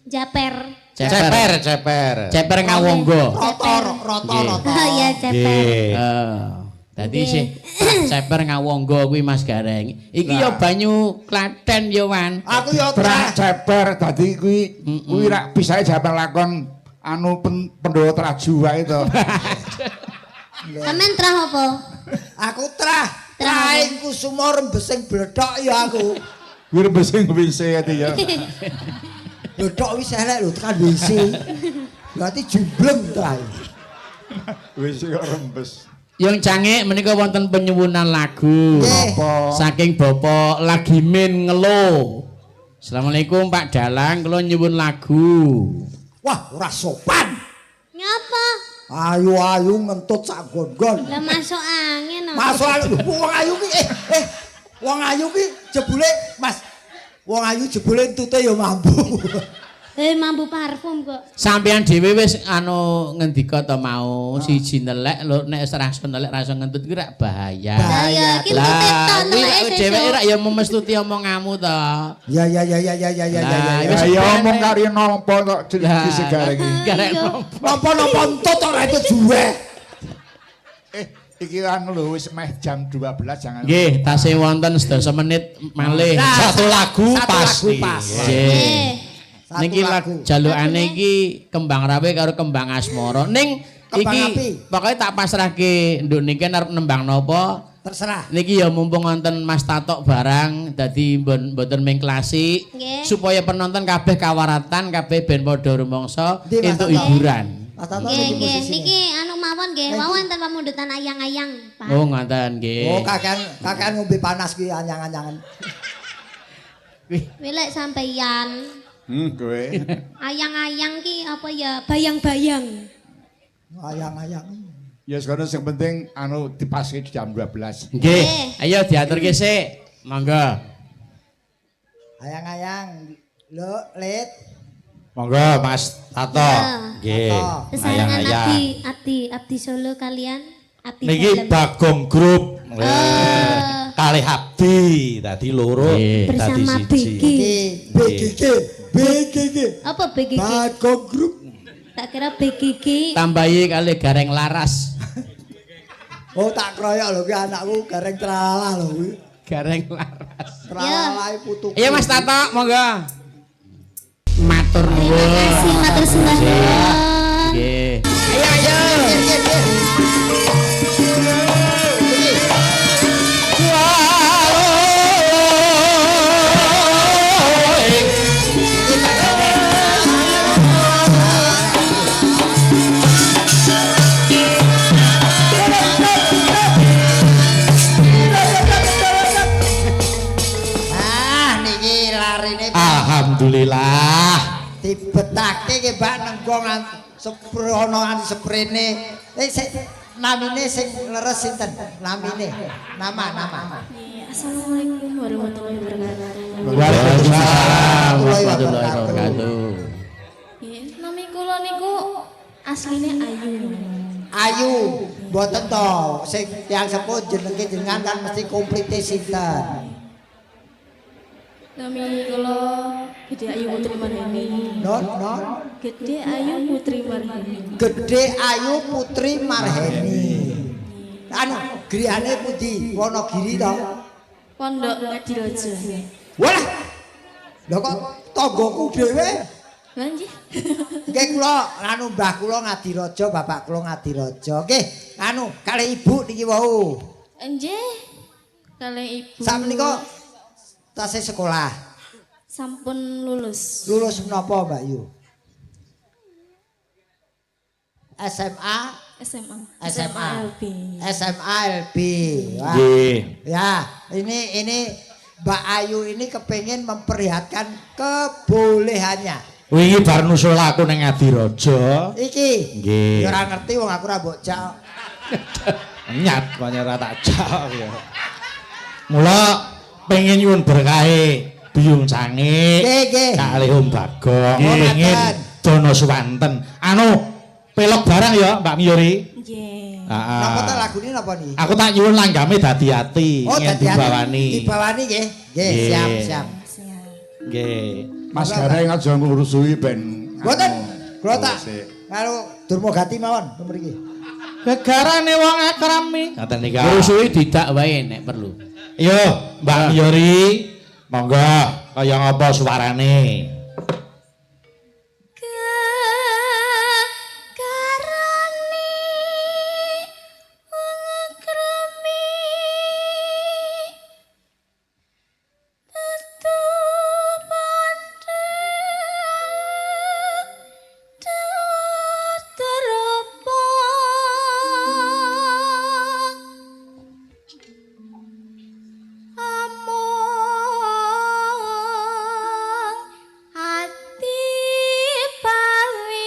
Japer. Ceper. Ceper ngawonggo. Rata-rata. Ya ceper. Dadi sih ceper ngawonggo kuwi Mas Gareng. Iki ya banyu Klaten ya, Wan. Aku yo Terah terah. ceper dadi kuwi rak bisae jaman lakon anu Pandhawa Traju wae to. Sampeyan trah apa? Aku terah. Traing kusuma rembesing bledhok ya aku. Kuwi rembesing WC ati ya. Bledhok wis elek lho tekan WC. Berarti jumbleng trae. WC kok rembes. Yang canggih menika wonten penyuwunan lagu. Nggih. Saking Bapak Lagimin Ngelo. Assalamualaikum Pak Dalang, kula nyuwun lagu. Wah, ora sopan. Nyapa? Ayu-ayu ngentut sak gon-gon. Lah masuk angin. Masuk wong ayu ki wong ayu ki jebule Mas. Wong ayu jebule entute ya mambu. Mambu parfum kok. Sampeyan dhewe wis ngendika to mau siji nelek lho nek rasa nelek rasa ngentut ki rak bahaya. Lah ya ki teton kuwi dhewe rak ya memestuti omonganmu to. Ya. Wis Ya omong kari nampa kok jenenge segara iki. Garek Napa-napa entut ora itu juwe. Iki anu lho wis meh jam 12 jangan. Nggih, tasih wonten 10 menit malih. Satu lagu pas. Nggih. Satu Niki lagu. jalukane iki Kembang Rawe karo Kembang Asmara. Ning Kembang iki api. pokoke tak pasrahke nduk niki arep nembang napa. Terserah. Niki ya mumpung wonten Mas Tatok barang dadi mboten ming klasik Nggih. supaya penonton kabeh kawaratan kabeh ben padha rumangsa Ndi, Mas entuk Tatok? hiburan. Mas Tato Nggih, niki nggih. posisine. Niki anu mawon nggih, mawon tanpa mundutan ayang-ayang, Pak. Oh ngoten nggih. Oh, kakean ngombe panas ki anyang-anyangan. Wilek sampeyan. Kowe. Ayang-ayang ki apa ya? Bayang-bayang. Ayang-ayang. Ya sekarang sing penting anu dipaske jam 12. Nggih, ayo diaturke sik. Monggo. Ayang-ayang. Lho, Lit. Monggo Mas Tato. Ya. Nggih. Besarangan Ayang-ayang. Abdi Solo kalian Abdi Niki Dalem. Bagong Group. Kalih Abdi tadi loro Nggih. tadi Bersama siji. Bigi. BGG. Apa BGG? Bagong Group. Tak kira begigi. Tambahi kali gareng laras. Oh tak kroyok lho ki anakku gareng tralalah lho kuwi. Gareng laras. Tralalah putuku. Iya Mas Tato, monggo. Matur Terima nuwun. kasih matur sembah. Nggih. Ayo ayo. Ah niki larine Alhamdulillah. dibetake ki Mbak Nenggong seprono nganti seprene. Sik namine sing leres sinten? Namine. Nama. Assalamualaikum warahmatullahi wabarakatuh. Waalaikumsalam warahmatullahi wabarakatuh. Nggih, nami kula niku asline Ayu. Ayu, mboten to. Sing tiyang sepuh jenenge jenengan kan mesti komplite sinten? Nami kula Gede Ayu Putri Marheni. Non. Gede Ayu Putri Marheni. Gede Ayu Putri Marheni. Anu, griyane pundi? Wonogiri to? Pondok Ngadirojo. Walah. Lho kok tanggoku dhewe? Lah nggih. Nggih kula anu mbah kula Ngadirojo, bapak kula Ngadirojo. Nggih, anu kalih ibu niki wau. Nggih. Kalih Ibu. Sakmenika tasih sekolah. Sampun lulus. Lulus menapa Mbak Yu? SMA, SMA LB. SMA LB. Wah. Nggih. Ya, ini Mbak Ayu ini kepengin memperlihatkan kebolehannya. Wingi bar nusul aku ning Ngadirojo. Iki. Nggih. Ya ora ngerti wong aku ora mbok jak. Nyat pancen ora tak jak ya. Mula pengen nyuwun berkahe Biyung Cange. Nggih. Kalih Om Bagong. Nggih. Pengen dono suwanten. Anu pelok barang ya Mbak Miyori. Nggih. Heeh. Napa ta lagune napa niki? Aku tak nyuwun langgame dadi ati Oh, ngen dadi dibawani. Dibawani nggih. Nggih, Nggih. siap. Siap. Nggih. Mas Gareng aja ngurusui ben. Mboten. Kula tak sik. karo Durmagati mawon mriki. Gegarane wong akrami. Ngoten nika. Rusuhi didak wae nek perlu. Yo, Mbak Miyori, monggo kaya ngapa suarane? Karani wong krami tetu pandang teropo among hati pawi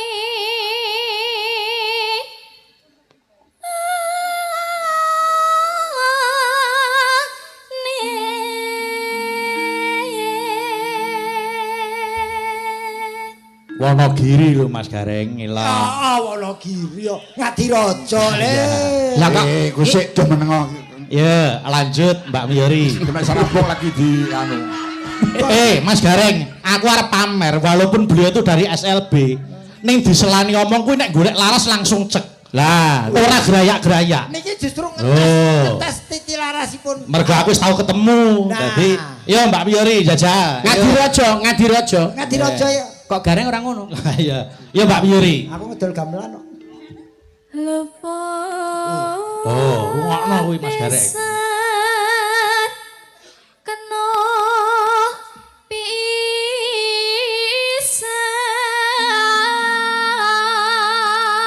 Wonogiri lho Mas Gareng ngila. Ah, Wonogiri yo. Ngadirojo le. Lah kok Ku sik do menengo. ya lanjut Mbak Miyori. Kena sarapung lagi di anu. Mas Gareng, aku arep pamer walaupun beliau itu dari SLB. Ning diselani omong kuwi nek golek laras langsung cek. Lah, ora gerayak-gerayak. Niki justru Oh. ngetes titi larasipun. Mergo aku wis tau ketemu. Nah. Dadi, yo Mbak Miyori jajal. Ngadirojo. Ngadirojo yo. Kok gareng ora ngono? Lah iya. Yo Mbak Miyori. Aku ngedol gamelan kok. lepo Oh, rungokno kuwi Mas Gareng. kena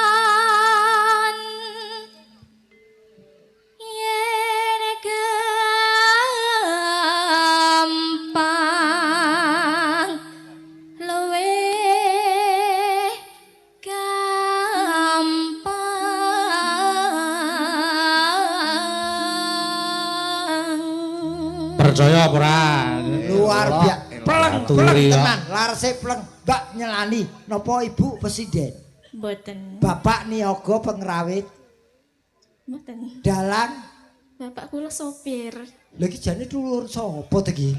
pisan yen gampang luwih gampang Percaya apa ora? Luar biasa. Pleng Aturi, ya. tenan. Larase pleng. Mbak nyelani napa Ibu Presiden? Mboten. Bapak niaga pengrawit Mboten. dalang. Bapak kula sopir. Lha iki jane dulur sapa to iki?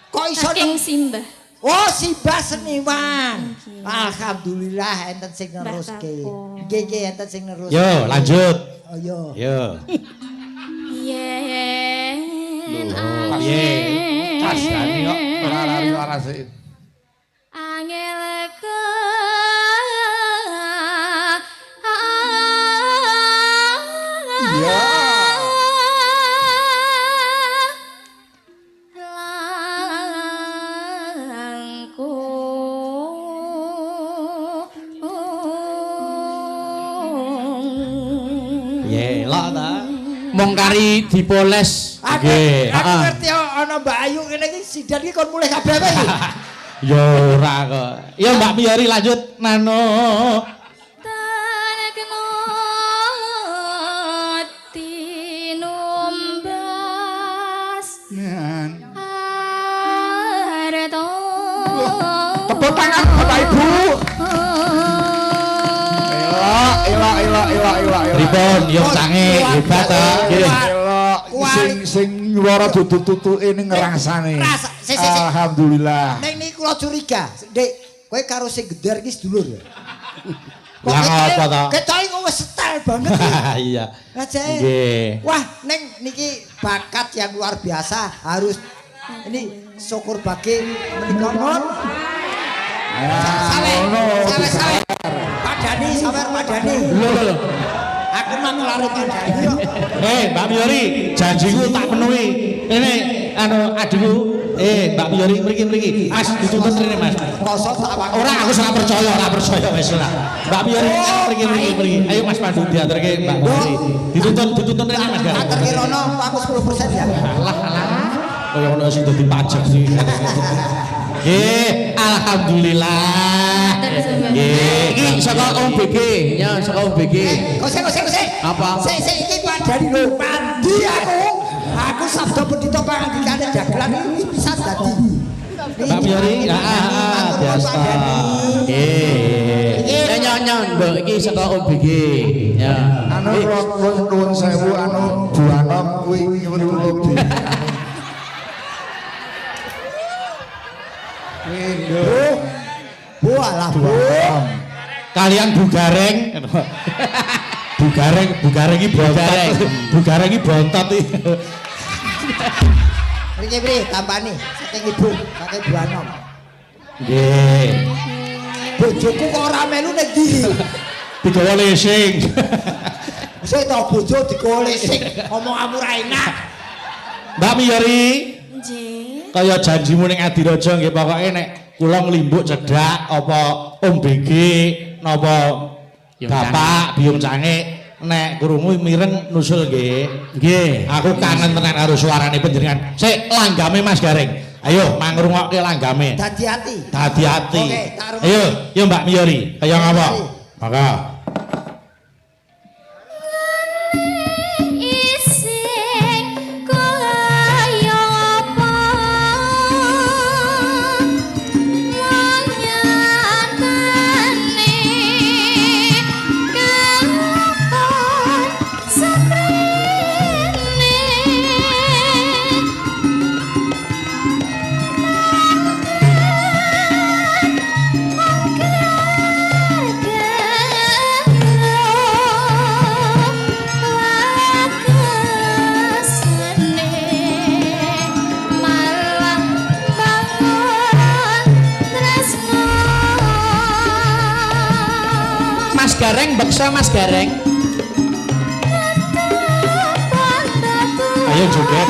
Kok iso Saking simbah. Oh, Simbah seniman. Alhamdulillah enten sing neruske. Nggih enten sing neruske. Yo, lanjut. Oh yo. Yo. Yen Piye? Kasane kok ora lari-larase. angel ke Ya. Piye, lok ta? Mong kari dipoles. Aku Nggih, aku heeh. ngerti ana Mbak Ayu ngene iki sidan iki kon mulih kabeh wae. Yo ora kok. Ya Mbak Miyori lanjut nano. Tepuk tangan Bapak Ibu. Elok. Pripun yo cange hebat ta. Nggih. Elok sing nyuwara dudu-tutuke ning ngrasane. Alhamdulillah. Ning niki kula curiga, Dik, kowe karo sing geder iki sedulur ya. Lah apa ta? Ketoke kok wis setel banget iki. Iya. Aja. Nggih. Wah, ning niki bakat yang luar biasa harus ini syukur bagi menika non. Sawe. Pak Dani, sawer Pak Dani. Lho. Aku mah kelari Pak Dani kok. Mbak Miyori, janjiku tak penuhi. Ini anu adikku. Mbak Miyori mriki. Mas dituntut rene Mas. Rasa tak wae. Ora aku ora percaya wis ora. Mbak Miyori mriki. Ayo Mas Pandu diaturke Mbak Miyori. Dituntut rene Mas. Aturke rono aku 10% ya. Alah. Kaya ono sing dadi pajak sih. Nggih, alhamdulillah. Nggih, Iki saka Om BG, ya saka Om BG. Kose. Apa? Sik iki Pak Dani lho, pandi aku. Aku sabda pendito pangandikane dagelan iki bisa dadi. Mbak Miyori, biasa. Nggih. Ya nyon Mbok iki saka Om BG. Ya. Anu nuwun sewu anu Bu Anom kuwi nyuwun lobi. Bu alah Bu. Kalian Bugareng. Bugareng iki bontot. Bugareng iki bontot iki. Mriki tampani saking Ibu, saking Bu Anom. Nggih. Bojoku kok ora melu ning ndi? Digawa lesing. Sik to bojo dikole sik omongmu ra enak. Mbak Miyori, Nggih. kaya janjimu ning Adiraja nggih pokoke nek kula nglimbuk cedhak apa Om BG napa Bapak Biyung Cange nek krungu mireng nusul nggih. Nggih, aku kangen tenan karo suarane panjenengan. Sik langgame Mas Gareng. Ayo mangrungokke langgame. Dadi ati. Dadi ati. Oke, tak rungokke. Ayo, yo Mbak Miyori, kaya ngapa? Maka Ising kaya apa menyatane kapan sakrene Mas Gareng beksa Mas Gareng. ayo joget.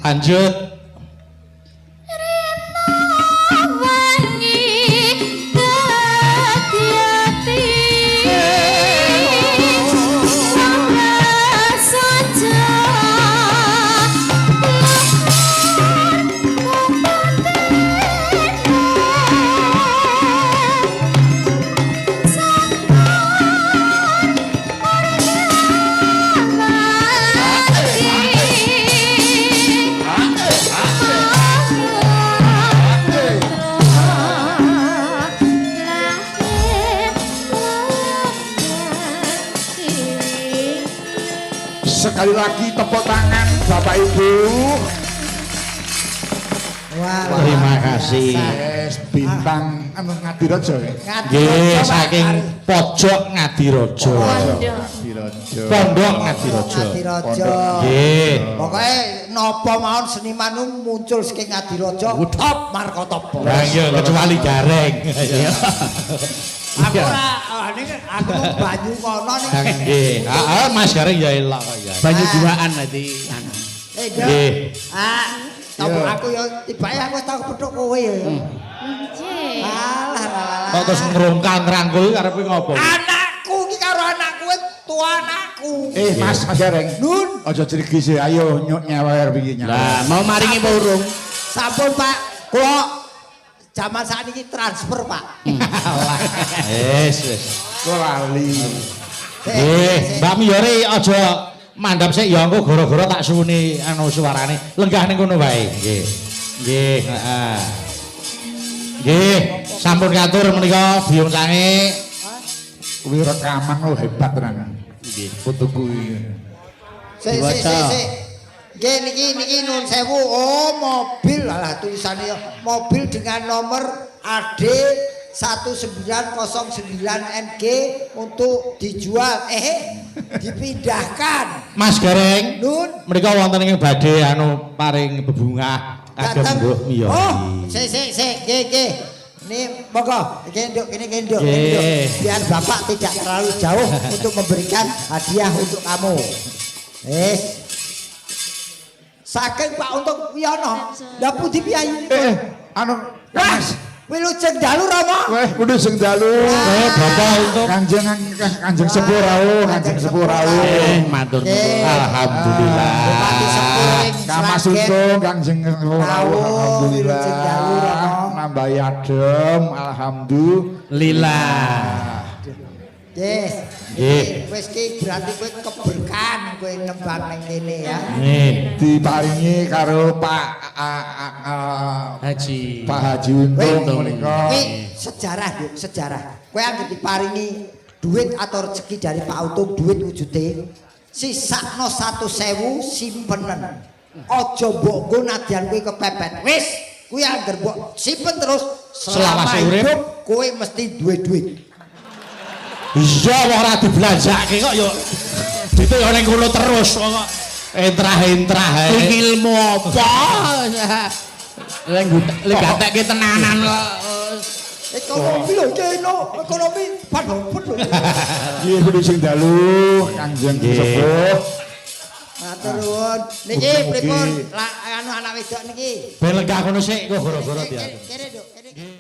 Lanjut. Sekali lagi tepuk tangan Bapak Ibu. Wah, Terima kasih. Yes, bintang anu Ngadirojo ya. Nggih, saking pojok Ngadirojo. Ngadirojo. Pondok Ngadirojo. Ngadirojo. Nggih. Pokoknya nopo mawon seniman nu muncul saking Ngadirojo top Markotopo. Lah iya kecuali gareng. Aku aku banyu kono nih. Nggih. Heeh, Mas Gareng ya elok kok ya. Banyu duaan nanti. Nggih. Tahu aku ya tibake aku wis tau kepethuk kowe ya. Alah. Kok terus ngrungkal ngrangkul karepe ngopo? Anakku iki karo anakku tua anakku. Mas Gareng. Nun, Aja cerigi sih, ayo nyuk nyawer iki nyawer. Lah mau maringi urung. sampun Pak. Kula zaman sakniki transfer Pak. Wis. Kok lali. Nggih, Mbak Miyori aja mandhap sik ya engko gara-gara tak suwuni anu suarane. Lenggah ning kono wae. Nggih. Nggih, heeh. Nggih, sampun katur menika Biyung Sange. Kuwi rekaman lo hebat tenan. Nggih, fotoku iki. Sik. Nggih niki nun sewu. Oh, mobil alah tulisannya ya. Mobil dengan nomor AD 1909NG untuk dijual dipindahkan. Mas Gareng. Nun, Menika wonten ing badhe anu paring bebungah kagem Mbah Miyori. Oh, sik. Nggih. Ini monggo, ini kenduk. Biar Bapak tidak terlalu jauh untuk memberikan hadiah untuk kamu. Saking Pak untuk Wiyono. Lah pundi piyayi? Anu Mas, Wilujeng dalu Rama. weh kudu sing dalu. Bapak untuk Kanjeng Sepuh rawuh, Kanjeng Sepuh rawuh. Matur nuwun. alhamdulillah. Bupati Sepuh ing Kamas Sragen. untung Kanjeng Sepuh rawuh. Rawuh, Wilujeng dalu Alhamdulillah. Rama. Nambah adem, alhamdulillah. Yes. Nggih. Wis ki berarti kowe keberkahan kowe nembang ning kene ya. Nggih. Diparingi karo Pak Haji. Pak Haji Untung Untung. menika. Kuwi sejarah, Duk, sejarah. Kowe anggere diparingi duit atau rezeki dari Pak Untung, duit wujude sisakno 1.000 simpenen. Aja mbok nggo nadyan kowe kepepet. Wis, kuwi anggere mbok simpen terus selama Selawase urip. hidup kowe mesti duwe duit. Iya wong ora dibelanjake kok yo. Dite yo ning kono terus kok. Entrah-entrah ae. Iki ilmu apa? Lek gatekke tenanan kok. Ekonomi lho kene, ekonomi padhopet lho. Nggih kudu sing dalu Kanjeng Sepuh. Matur nuwun. Niki pripun anu anak wedok niki? Ben lenggah kono sik kok gara-gara dia. Kene Duk, kene.